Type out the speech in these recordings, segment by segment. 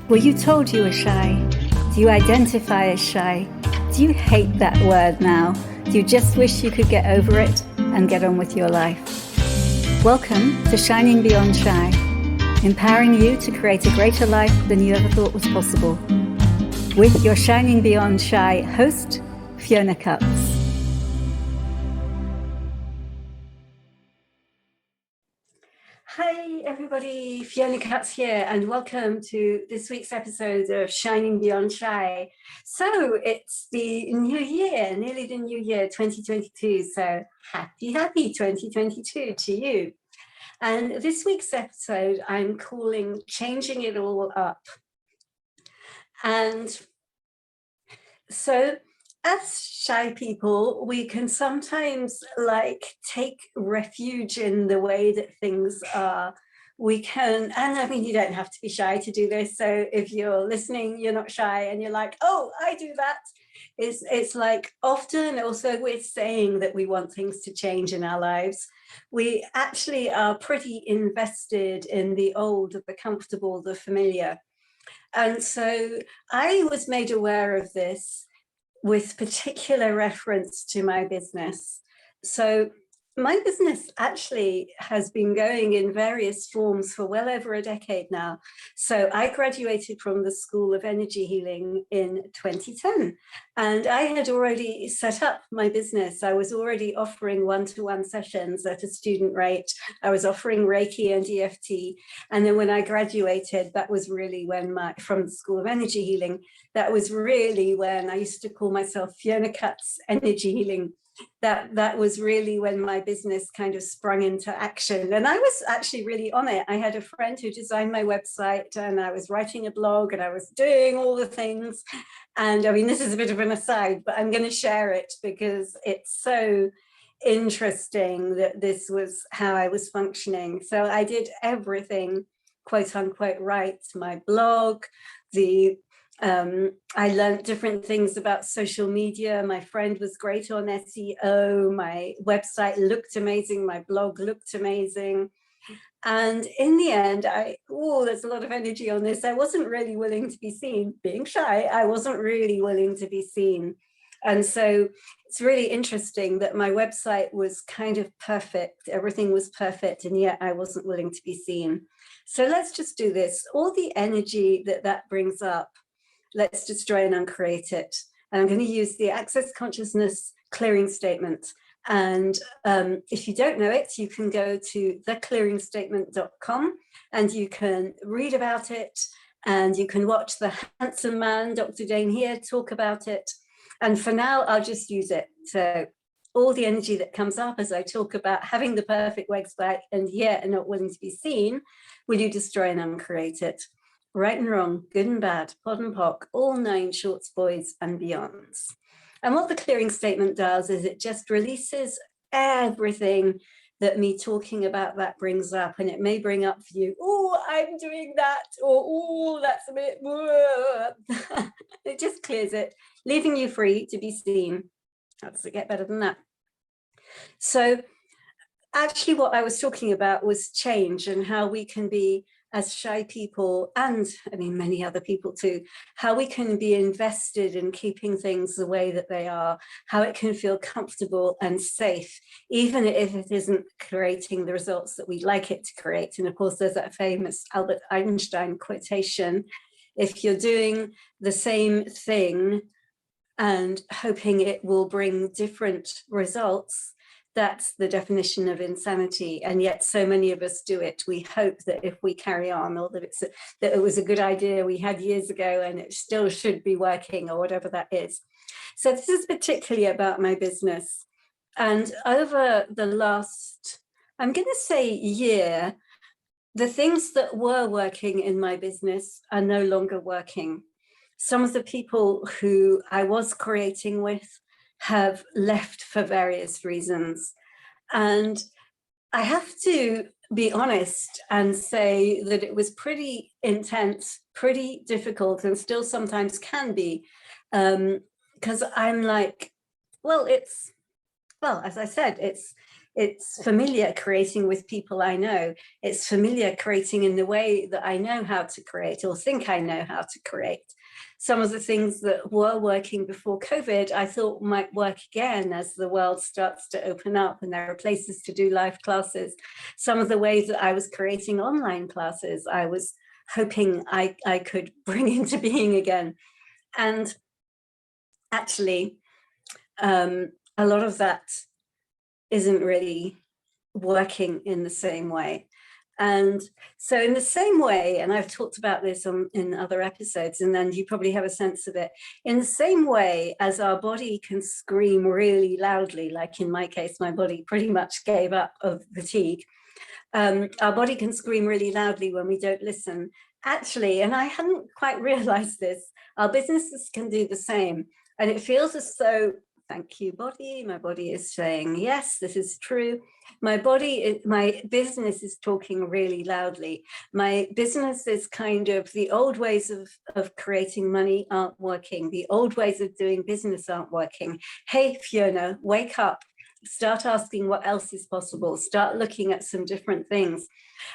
Were you told you were shy? Do you identify as shy? Do you hate that word now? Do you just wish you could get over it and get on with your life? Welcome to Shining Beyond Shy, empowering you to create a greater life than you ever thought was possible. With your Shining Beyond Shy host, Fiona Cups. Hi everybody, Fiona Cuts here, and welcome to this week's episode of Shining Beyond Shy. So it's the new year, nearly the new year, 2022. So happy 2022 to you. And this week's episode I'm calling Changing It All Up. And so as shy people, we can sometimes take refuge in the way that things are. We can, and I mean, you don't have to be shy to do this. So if you're listening, you're not shy and you're like, oh, I do that. It's like often also we're saying that we want things to change in our lives. We actually are pretty invested in the old, the comfortable, the familiar. And so I was made aware of this with particular reference to my business. So my business actually has been going in various forms for well over a decade now. So I graduated from the School of Energy Healing in 2010, and I had already set up my business. I was already offering one-to-one sessions at a student rate. I was offering Reiki and EFT. And then when I graduated, that was really when from the School of Energy Healing, that was really when I used to call myself Fiona Cuts Energy Healing. That was really when my business kind of sprung into action. And I was actually really on it. I had a friend who designed my website, and I was writing a blog, and I was doing all the things. And I mean, this is a bit of an aside, but I'm going to share it because it's so interesting that this was how I was functioning. So I did everything, quote unquote, right. My blog, I learned different things about social media. My friend was great on SEO. My website looked amazing. My blog looked amazing. And in the end, there's a lot of energy on this. I wasn't really willing to be seen. Being shy, I wasn't really willing to be seen. And so it's really interesting that my website was kind of perfect. Everything was perfect, and yet I wasn't willing to be seen. So let's just do this. All the energy that brings up, let's destroy and uncreate it. And I'm going to use the Access Consciousness clearing statement. And if you don't know it, you can go to theclearingstatement.com and you can read about it, and you can watch the handsome man, Dr. Dane here, talk about it. And for now, I'll just use it. So all the energy that comes up as I talk about having the perfect website and yet not willing to be seen, will you destroy and uncreate it? Right and wrong, good and bad, pod and pock, all 9 shorts, boys and beyonds. And what the clearing statement does is it just releases everything that me talking about that brings up. And it may bring up for you, oh, I'm doing that, or oh, that's a bit, it just clears it, leaving you free to be seen. How does it get better than that? So actually what I was talking about was change, and how we can be, as shy people, and I mean many other people too, how we can be invested in keeping things the way that they are, how it can feel comfortable and safe, even if it isn't creating the results that we'd like it to create. And of course, there's that famous Albert Einstein quotation, if you're doing the same thing and hoping it will bring different results, that's the definition of insanity. And yet so many of us do it. We hope that if we carry on, or that it was a good idea we had years ago and it still should be working, or whatever that is. So this is particularly about my business. And over the last, I'm going to say year, the things that were working in my business are no longer working. Some of the people who I was creating with have left for various reasons. And I have to be honest and say that it was pretty intense, pretty difficult, and still sometimes can be, because I'm like, as I said, It's familiar creating with people I know. It's familiar creating in the way that I know how to create or think I know how to create. Some of the things that were working before COVID, I thought might work again as the world starts to open up and there are places to do live classes. Some of the ways that I was creating online classes, I was hoping I could bring into being again. And actually, a lot of that isn't really working in the same way. And so in the same way, and I've talked about this in other episodes, and then you probably have a sense of it, in the same way as our body can scream really loudly, like in my case, my body pretty much gave up of fatigue. Our body can scream really loudly when we don't listen. Actually, and I hadn't quite realized this, our businesses can do the same. And it feels as though, thank you, body. My body is saying, yes, this is true. My business is talking really loudly. My business is kind of, the old ways of creating money aren't working. The old ways of doing business aren't working. Hey, Fiona, wake up. Start asking what else is possible. Start looking at some different things.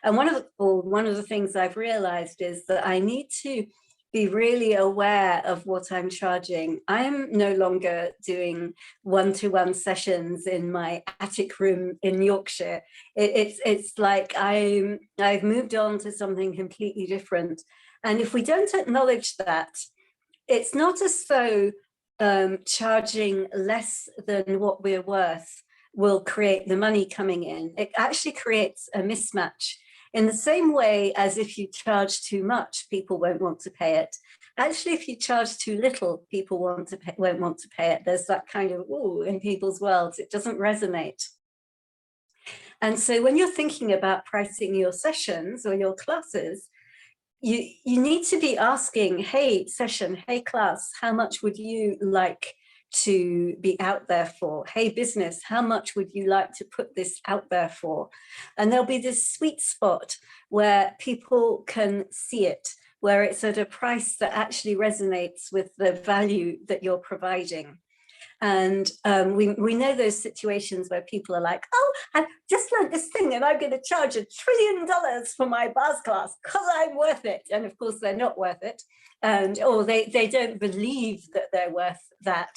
And one of the things I've realized is that I need to be really aware of what I'm charging. I'm no longer doing one-to-one sessions in my attic room in Yorkshire. It's like I've moved on to something completely different. And if we don't acknowledge that, it's not as though charging less than what we're worth will create the money coming in. It actually creates a mismatch. In the same way as if you charge too much, people won't want to pay it. Actually, if you charge too little, people won't want to pay it. There's that kind of, ooh, in people's worlds, it doesn't resonate. And so when you're thinking about pricing your sessions or your classes, you need to be asking, hey, session, hey, class, how much would you like to be out there for? Hey, business, how much would you like to put this out there for? And there'll be this sweet spot where people can see it, where it's at a price that actually resonates with the value that you're providing. And we know those situations where people are like, oh, I just learned this thing and I'm going to charge $1 trillion for my bars class because I'm worth it. And of course, they're not worth it. Or they don't believe that they're worth that,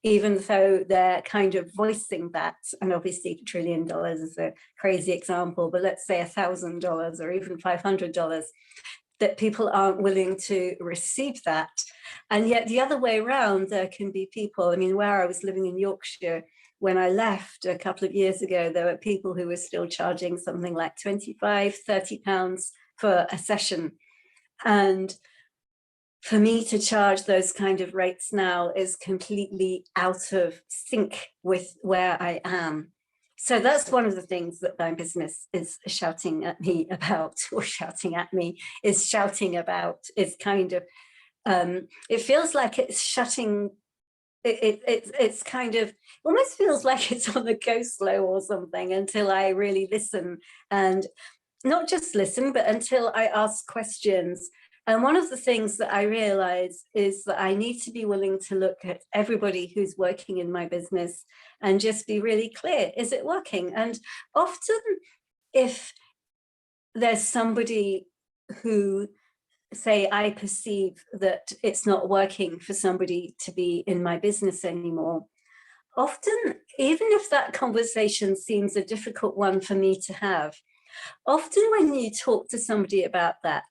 even though they're kind of voicing that. And obviously, $1 trillion is a crazy example, but let's say $1,000 or even $500. That people aren't willing to receive that. And yet the other way around, there can be people, I mean, where I was living in Yorkshire, when I left a couple of years ago, there were people who were still charging something like 25, 30 pounds for a session. And for me to charge those kind of rates now is completely out of sync with where I am. So that's one of the things that my business is shouting at me about, or shouting at me, is shouting about, is kind of, it feels like it's shutting, it's kind of, almost feels like it's on the go slow or something until I really listen, and not just listen, but until I ask questions. And one of the things that I realize is that I need to be willing to look at everybody who's working in my business and just be really clear, is it working? And often if there's somebody who, say, I perceive that it's not working for somebody to be in my business anymore, often, even if that conversation seems a difficult one for me to have, often when you talk to somebody about that,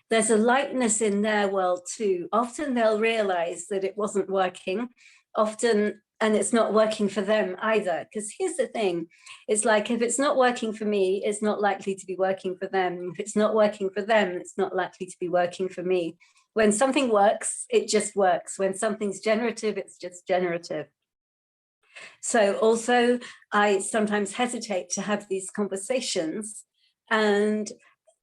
there's a lightness in their world too. Often they'll realize that it wasn't working, often, and it's not working for them either. Because here's the thing, it's like, if it's not working for me, it's not likely to be working for them. If it's not working for them, it's not likely to be working for me. When something works, it just works. When something's generative, it's just generative. So also, I sometimes hesitate to have these conversations, and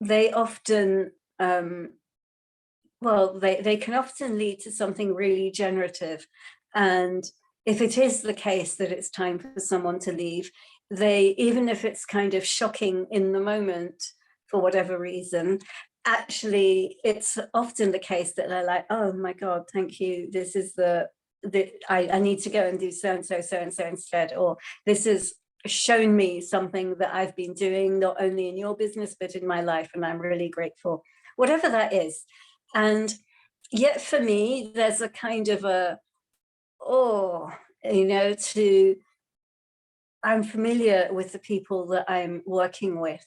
they often, well, they can often lead to something really generative. And if it is the case that it's time for someone to leave, even if it's kind of shocking in the moment for whatever reason, actually, it's often the case that they're like, oh my God, thank you. This is I need to go and do so and so instead, or this is shown me something that I've been doing, not only in your business, but in my life. And I'm really grateful, whatever that is. And yet for me, there's a kind of a, I'm familiar with the people that I'm working with.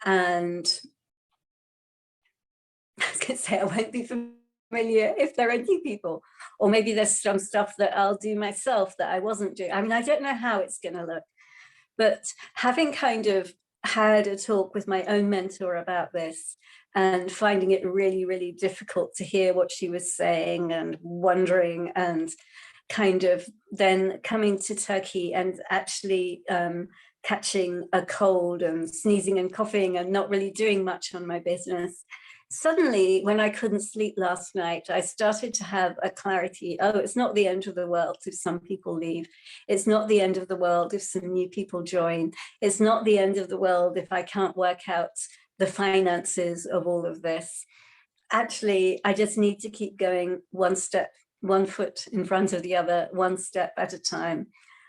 And I was going to say, I won't be familiar if there are new people, or maybe there's some stuff that I'll do myself that I wasn't doing. I mean, I don't know how it's going to look, but having kind of had a talk with my own mentor about this and finding it really, really difficult to hear what she was saying and wondering, and kind of then coming to Turkey and actually catching a cold and sneezing and coughing and not really doing much on my business. Suddenly, when I couldn't sleep last night, I started to have a clarity. Oh, it's not the end of the world if some people leave. It's not the end of the world if some new people join. It's not the end of the world if I can't work out the finances of all of this. Actually, I just need to keep going one foot in front of the other, one step at a time.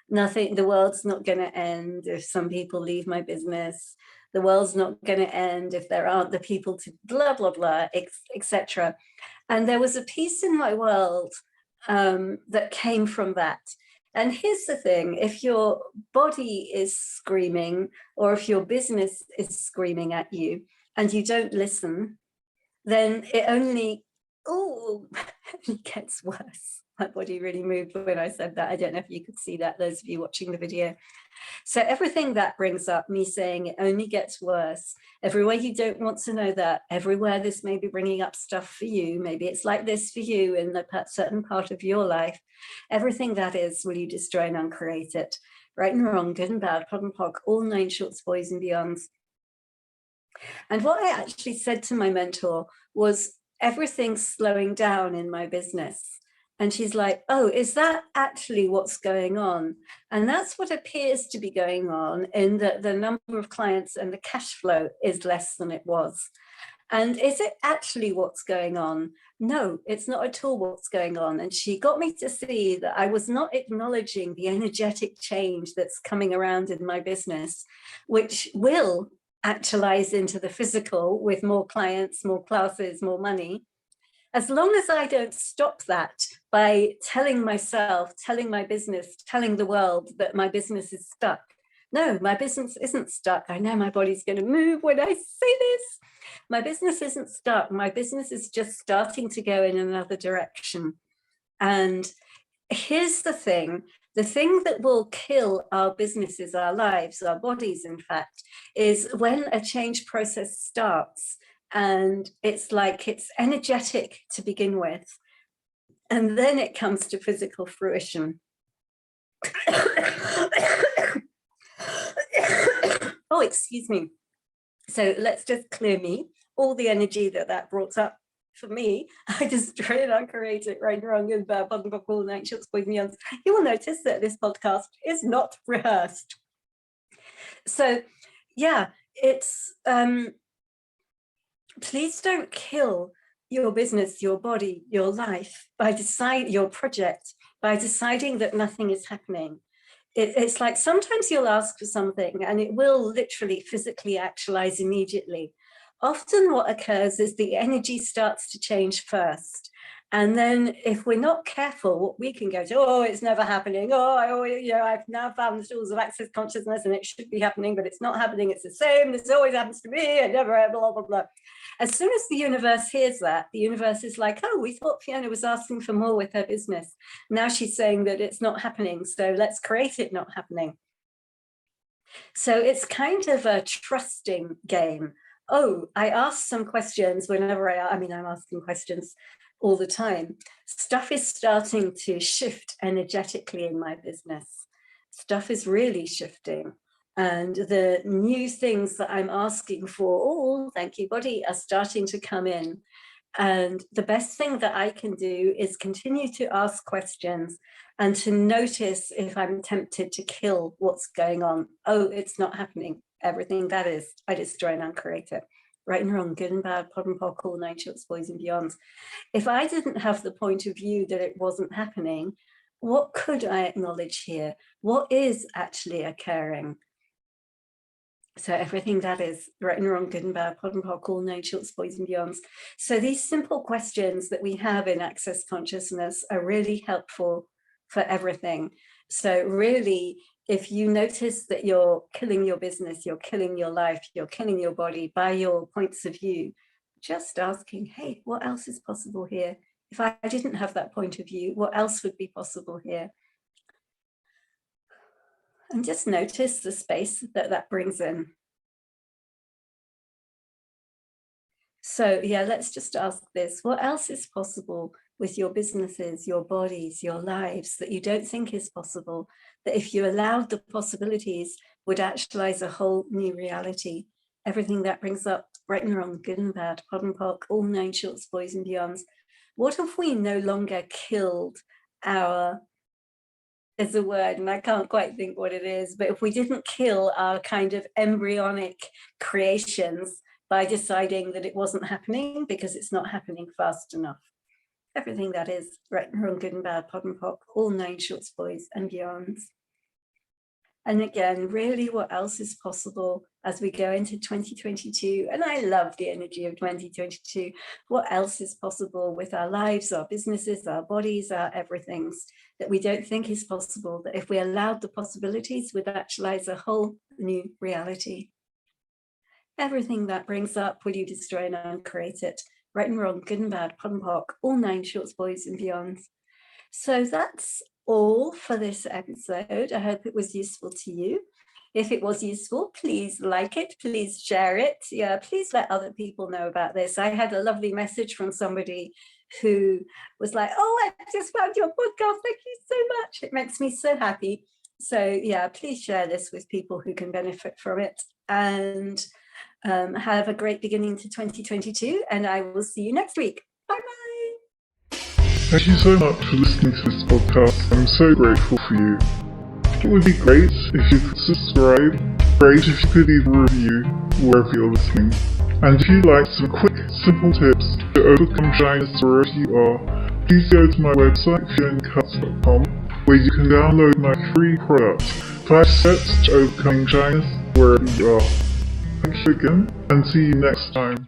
Nothing, the world's not going to end if some people leave my business. The world's not going to end if there aren't the people to blah, blah, blah, etc. And there was a peace in my world that came from that. And here's the thing, if your body is screaming, or if your business is screaming at you and you don't listen, then it only, it gets worse. My body really moved when I said that. I don't know if you could see that, those of you watching the video. So everything that brings up, me saying it only gets worse, everywhere you don't want to know that, everywhere this may be bringing up stuff for you, maybe it's like this for you in a certain part of your life, everything that is, will you destroy and uncreate it? Right and wrong, good and bad, POD and POC, all 9 shorts, boys and beyonds. And what I actually said to my mentor was, everything's slowing down in my business. And she's like, oh, is that actually what's going on? And that's what appears to be going on, in that the number of clients and the cash flow is less than it was. And is it actually what's going on? No, it's not at all what's going on. And she got me to see that I was not acknowledging the energetic change that's coming around in my business, which will actualize into the physical with more clients, more classes, more money. As long as I don't stop that by telling myself, telling my business, telling the world that my business is stuck. No, my business isn't stuck. I know my body's going to move when I say this. My business isn't stuck. My business is just starting to go in another direction. And here's the thing that will kill our businesses, our lives, our bodies, in fact, is when a change process starts. And it's like, it's energetic to begin with, and then it comes to physical fruition. Oh, excuse me. So let's just clear me. All the energy that brought up for me, I just try and uncreate it, right, wrong, and bad, bottom, all 9 shorts, boys and beyonds. You will notice that this podcast is not rehearsed. So yeah, it's please don't kill your business, your body, your life, your project, by deciding that nothing is happening. It's like, sometimes you'll ask for something and it will literally physically actualize immediately. Often what occurs is the energy starts to change first. And then if we're not careful, what we can go to, oh, it's never happening. Oh, I've now found the tools of access consciousness and it should be happening, but it's not happening. It's the same. This always happens to me. I never, blah, blah, blah. As soon as the universe hears that, the universe is like, oh, we thought Fiona was asking for more with her business. Now she's saying that it's not happening. So let's create it not happening. So it's kind of a trusting game. Oh, I ask some questions whenever I'm asking questions all the time. Stuff is starting to shift energetically in my business. Stuff is really shifting. And the new things that I'm asking for, oh, thank you, body, are starting to come in. And the best thing that I can do is continue to ask questions and to notice if I'm tempted to kill what's going on. Oh, it's not happening. Everything that is, I destroy and uncreate it. Right and wrong, good and bad, POD and POC, all 9 shorts, boys and beyonds. If I didn't have the point of view that it wasn't happening, what could I acknowledge here? What is actually occurring? So everything that is right and wrong, good and bad, pod and poc, all known, shorts, boys and beyonds. So these simple questions that we have in Access Consciousness are really helpful for everything. So really, if you notice that you're killing your business, you're killing your life, you're killing your body by your points of view, just asking, hey, what else is possible here? If I didn't have that point of view, what else would be possible here? And just notice the space that that brings in. So yeah, let's just ask this. What else is possible with your businesses, your bodies, your lives that you don't think is possible, that if you allowed the possibilities would actualize a whole new reality? Everything that brings up right and wrong, good and bad, pod and poc, all known, shorts, boys and beyonds. What if we no longer killed our, there's a word and I can't quite think what it is, but if we didn't kill our kind of embryonic creations by deciding that it wasn't happening because it's not happening fast enough? Everything that is right and wrong, good and bad, pod and poc, all known, shorts, boys and beyonds. And again, really what else is possible as we go into 2022? And I love the energy of 2022. What else is possible with our lives, our businesses, our bodies, our everythings that we don't think is possible, that if we allowed the possibilities would actualize a whole new reality? Everything that brings up, will you destroy and uncreate it? Right and wrong, good and bad, pod and poc, all nine, shorts, boys and beyonds. So that's all for this episode. I hope it was useful to you. If it was useful, please like it, please share it. Yeah, please let other people know about this. I had a lovely message from somebody who was like, oh, I just found your podcast. Thank you so much. It makes me so happy. So yeah, please share this with people who can benefit from it. And have a great beginning to 2022. And I will see you next week. Bye-bye. Thank you so much for listening to this podcast. I'm so grateful for you. It would be great if you could subscribe, great if you could leave a review wherever you're listening. And if you'd like some quick, simple tips to overcome shyness wherever you are, please go to my website, fionacuts.com, where you can download my free product, 5 Steps to Overcoming Shyness Wherever You Are. Thank you again, and see you next time.